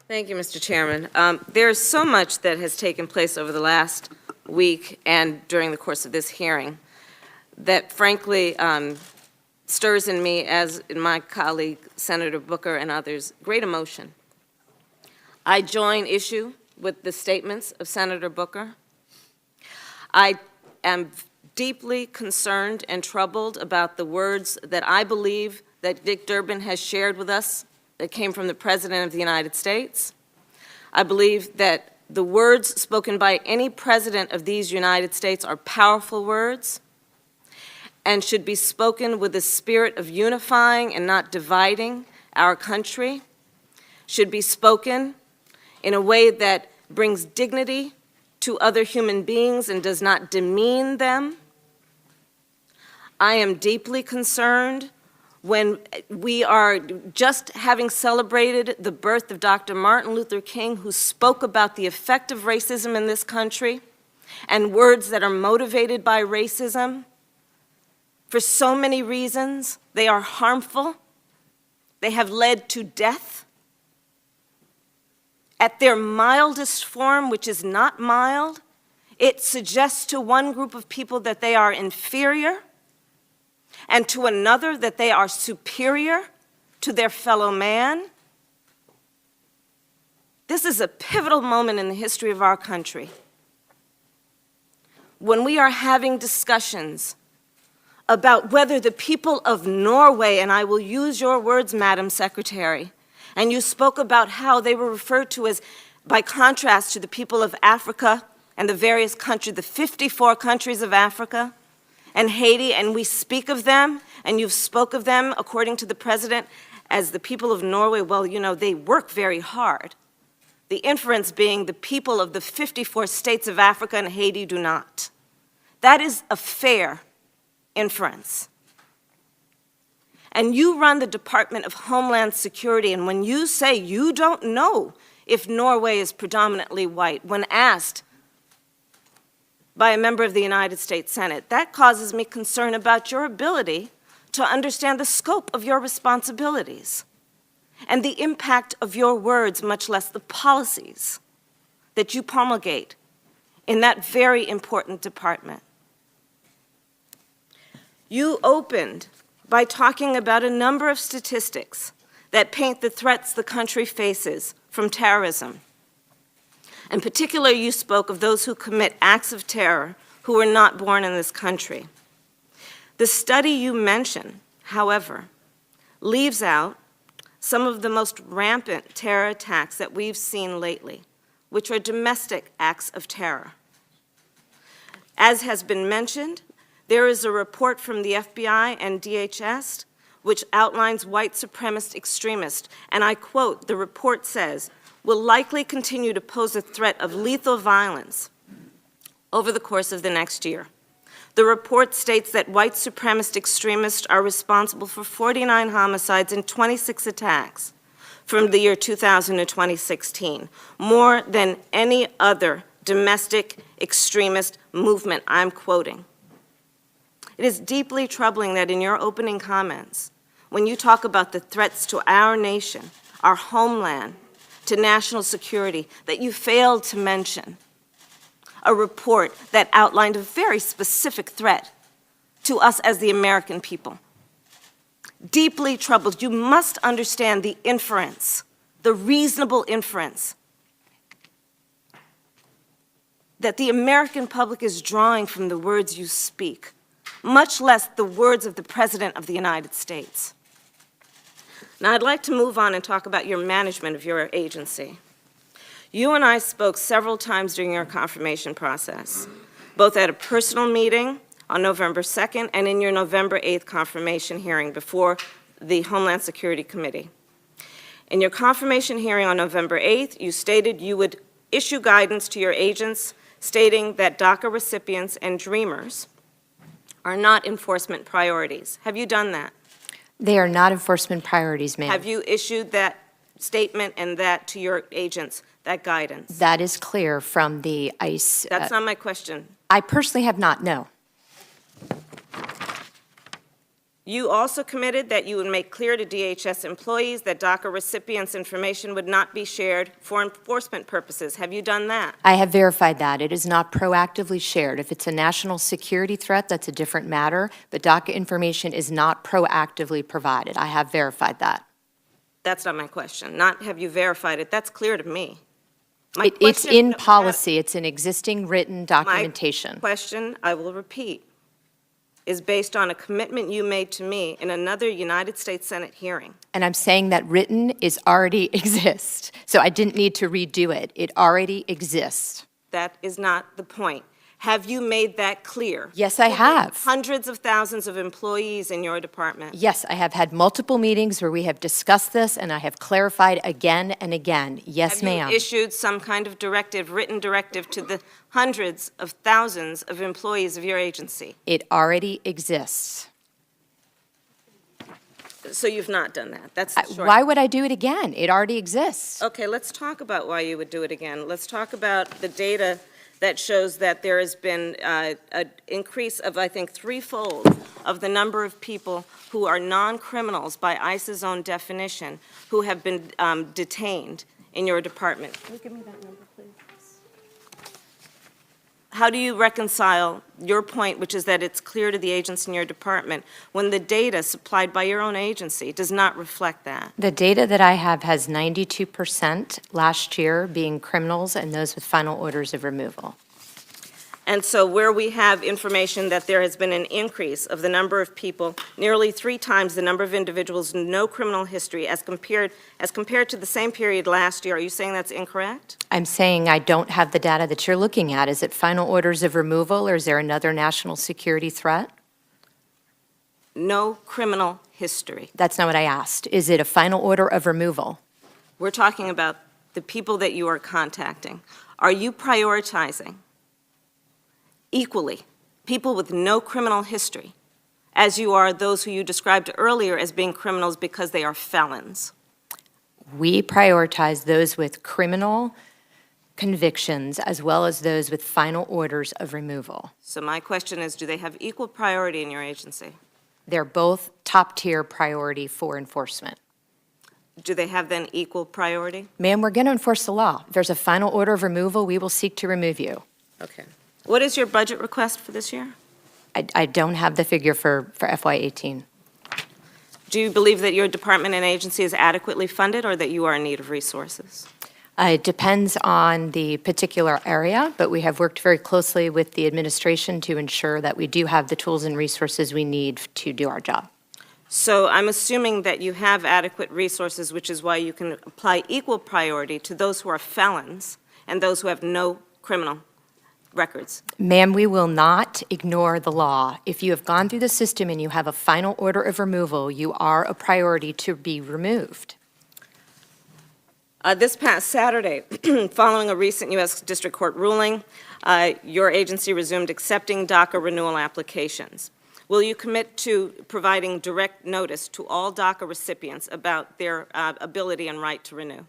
Thank you, Mr. Chairman. There's so much that has taken place over the last week and during the course of this hearing that, frankly, stirs in me, as in my colleague, Senator Booker and others, great emotion. I join issue with the statements of Senator Booker. I am deeply concerned and troubled about the words that I believe that Dick Durbin has shared with us that came from the President of the United States. I believe that the words spoken by any president of these United States are powerful words and should be spoken with a spirit of unifying and not dividing our country, should be spoken in a way that brings dignity to other human beings and does not demean them. I am deeply concerned when we are just having celebrated the birth of Dr. Martin Luther King, who spoke about the effect of racism in this country and words that are motivated by racism. For so many reasons, they are harmful. They have led to death. At their mildest form, which is not mild, it suggests to one group of people that they are inferior, and to another that they are superior to their fellow man. This is a pivotal moment in the history of our country. When we are having discussions about whether the people of Norway, and I will use your words, Madam Secretary, and you spoke about how they were referred to as, by contrast to the people of Africa and the various countries, the 54 countries of Africa, and Haiti, and we speak of them, and you've spoke of them, according to the President, as the people of Norway. Well, you know, they work very hard. The inference being the people of the 54 states of Africa and Haiti do not. That is a fair inference. And you run the Department of Homeland Security, and when you say you don't know if Norway is predominantly white, when asked by a member of the United States Senate, that causes me concern about your ability to understand the scope of your responsibilities and the impact of your words, much less the policies that you promulgate in that very important department. You opened by talking about a number of statistics that paint the threats the country faces from terrorism. In particular, you spoke of those who commit acts of terror who were not born in this country. The study you mention, however, leaves out some of the most rampant terror attacks that we've seen lately, which are domestic acts of terror. As has been mentioned, there is a report from the FBI and DHS which outlines white supremacist extremists, and I quote, the report says, will likely continue to pose a threat of lethal violence over the course of the next year. The report states that white supremacist extremists are responsible for 49 homicides and 26 attacks from the year 2000 to 2016, more than any other domestic extremist movement, I'm quoting. It is deeply troubling that in your opening comments, when you talk about the threats to our nation, our homeland, to national security, that you failed to mention a report that outlined a very specific threat to us as the American people. Deeply troubled. You must understand the inference, the reasonable inference that the American public is drawing from the words you speak, much less the words of the President of the United States. Now, I'd like to move on and talk about your management of your agency. You and I spoke several times during your confirmation process, both at a personal meeting on November 2nd and in your November 8th confirmation hearing before the Homeland Security Committee. In your confirmation hearing on November 8th, you stated you would issue guidance to your agents stating that DACA recipients and dreamers are not enforcement priorities. Have you done that? They are not enforcement priorities, ma'am. Have you issued that statement and that to your agents, that guidance? That is clear from the ICE. That's not my question. I personally have not, no. You also committed that you would make clear to DHS employees that DACA recipients' information would not be shared for enforcement purposes. Have you done that? I have verified that. It is not proactively shared. If it's a national security threat, that's a different matter, but DACA information is not proactively provided. I have verified that. That's not my question. Not have you verified it. That's clear to me. It's in policy. It's in existing written documentation. My question, I will repeat, is based on a commitment you made to me in another United States Senate hearing. And I'm saying that written is already exists. So I didn't need to redo it. It already exists. That is not the point. Have you made that clear? Yes, I have. Hundreds of thousands of employees in your department. Yes, I have had multiple meetings where we have discussed this, and I have clarified again and again. Yes, ma'am. Have you issued some kind of directive, written directive, to the hundreds of thousands of employees of your agency? It already exists. So you've not done that? That's the short. Why would I do it again? It already exists. Okay, let's talk about why you would do it again. Let's talk about the data that shows that there has been an increase of, I think, threefold of the number of people who are non-criminals by ICE's own definition who have been detained in your department. Can you give me that number, please? How do you reconcile your point, which is that it's clear to the agents in your department, when the data supplied by your own agency does not reflect that? The data that I have has 92% last year being criminals and those with final orders of removal. And so where we have information that there has been an increase of the number of people, nearly 3 times the number of individuals with no criminal history as compared to the same period last year, are you saying that's incorrect? I'm saying I don't have the data that you're looking at. Is it final orders of removal, or is there another national security threat? No criminal history. That's not what I asked. Is it a final order of removal? We're talking about the people that you are contacting. Are you prioritizing equally people with no criminal history as you are those who you described earlier as being criminals because they are felons? We prioritize those with criminal convictions as well as those with final orders of removal. So my question is, do they have equal priority in your agency? They're both top-tier priority for enforcement. Do they have then equal priority? Ma'am, we're going to enforce the law. If there's a final order of removal, we will seek to remove you. Okay. What is your budget request for this year? I don't have the figure for FY18. Do you believe that your department and agency is adequately funded or that you are in need of resources? It depends on the particular area, but we have worked very closely with the administration to ensure that we do have the tools and resources we need to do our job. So I'm assuming that you have adequate resources, which is why you can apply equal priority to those who are felons and those who have no criminal records. Ma'am, we will not ignore the law. If you have gone through the system and you have a final order of removal, you are a priority to be removed. This past Saturday, following a recent U.S. District Court ruling, your agency resumed accepting DACA renewal applications. Will you commit to providing direct notice to all DACA recipients about their ability and right to renew?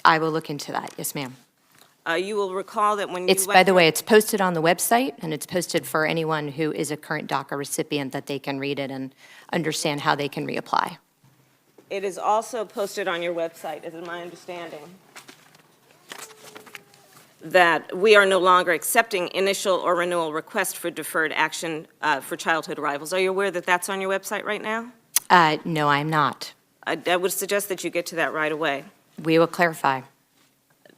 I will look into that, yes, ma'am. You will recall that when you By the way, it's posted on the website, and it's posted for anyone who is a current DACA recipient that they can read it and understand how they can reapply. It is also posted on your website, is it my understanding, that we are no longer accepting initial or renewal requests for deferred action for childhood arrivals. Are you aware that that's on your website right now? No, I'm not. I would suggest that you get to that right away. We will clarify.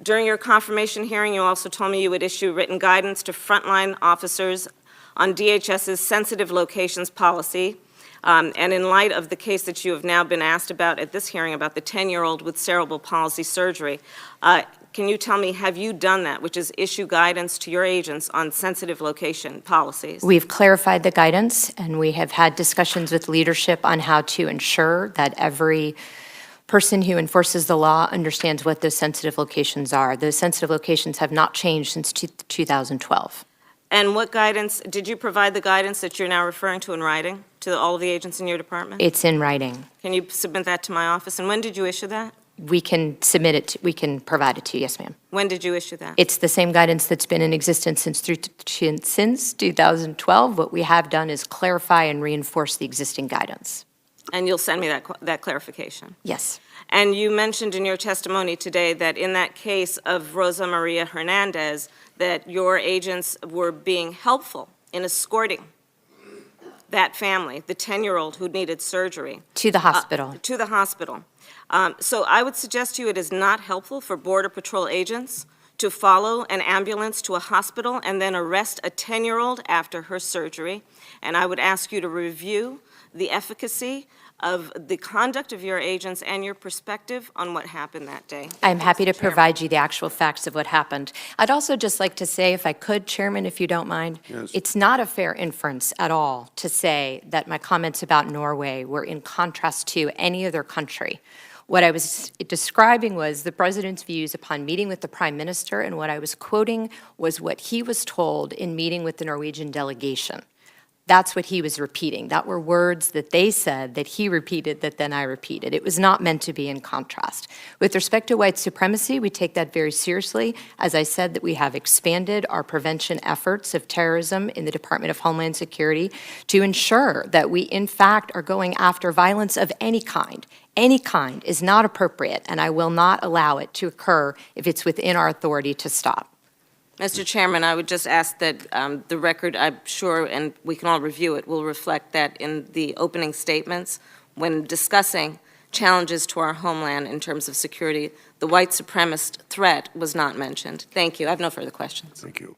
During your confirmation hearing, you also told me you would issue written guidance to frontline officers on DHS's sensitive locations policy. And in light of the case that you have now been asked about at this hearing about the 10-year-old with cerebral palsy surgery, can you tell me, have you done that, which is issue guidance to your agents on sensitive location policies? We've clarified the guidance, and we have had discussions with leadership on how to ensure that every person who enforces the law understands what those sensitive locations are. Those sensitive locations have not changed since 2012. And what guidance, did you provide the guidance that you're now referring to in writing to all of the agents in your department? It's in writing. Can you submit that to my office? And when did you issue that? We can submit it, we can provide it to you, yes, ma'am. When did you issue that? It's the same guidance that's been in existence since 2012. What we have done is clarify and reinforce the existing guidance. And you'll send me that clarification? Yes. And you mentioned in your testimony today that in that case of Rosa Maria Hernandez, that your agents were being helpful in escorting that family, the 10-year-old who needed surgery. To the hospital. To the hospital. So I would suggest to you it is not helpful for Border Patrol agents to follow an ambulance to a hospital and then arrest a 10-year-old after her surgery. And I would ask you to review the efficacy of the conduct of your agents and your perspective on what happened that day. I'm happy to provide you the actual facts of what happened. I'd also just like to say, if I could, Chairman, if you don't mind, Yes. it's not a fair inference at all to say that my comments about Norway were in contrast to any other country. What I was describing was the President's views upon meeting with the Prime Minister, and what I was quoting was what he was told in meeting with the Norwegian delegation. That's what he was repeating. That were words that they said that he repeated that then I repeated. It was not meant to be in contrast. With respect to white supremacy, we take that very seriously. As I said, that we have expanded our prevention efforts of terrorism in the Department of Homeland Security to ensure that we, in fact, are going after violence of any kind. Any kind is not appropriate, and I will not allow it to occur if it's within our authority to stop. Mr. Chairman, I would just ask that the record, I'm sure, and we can all review it, will reflect that in the opening statements, when discussing challenges to our homeland in terms of security, the white supremacist threat was not mentioned. Thank you. I have no further questions. Thank you.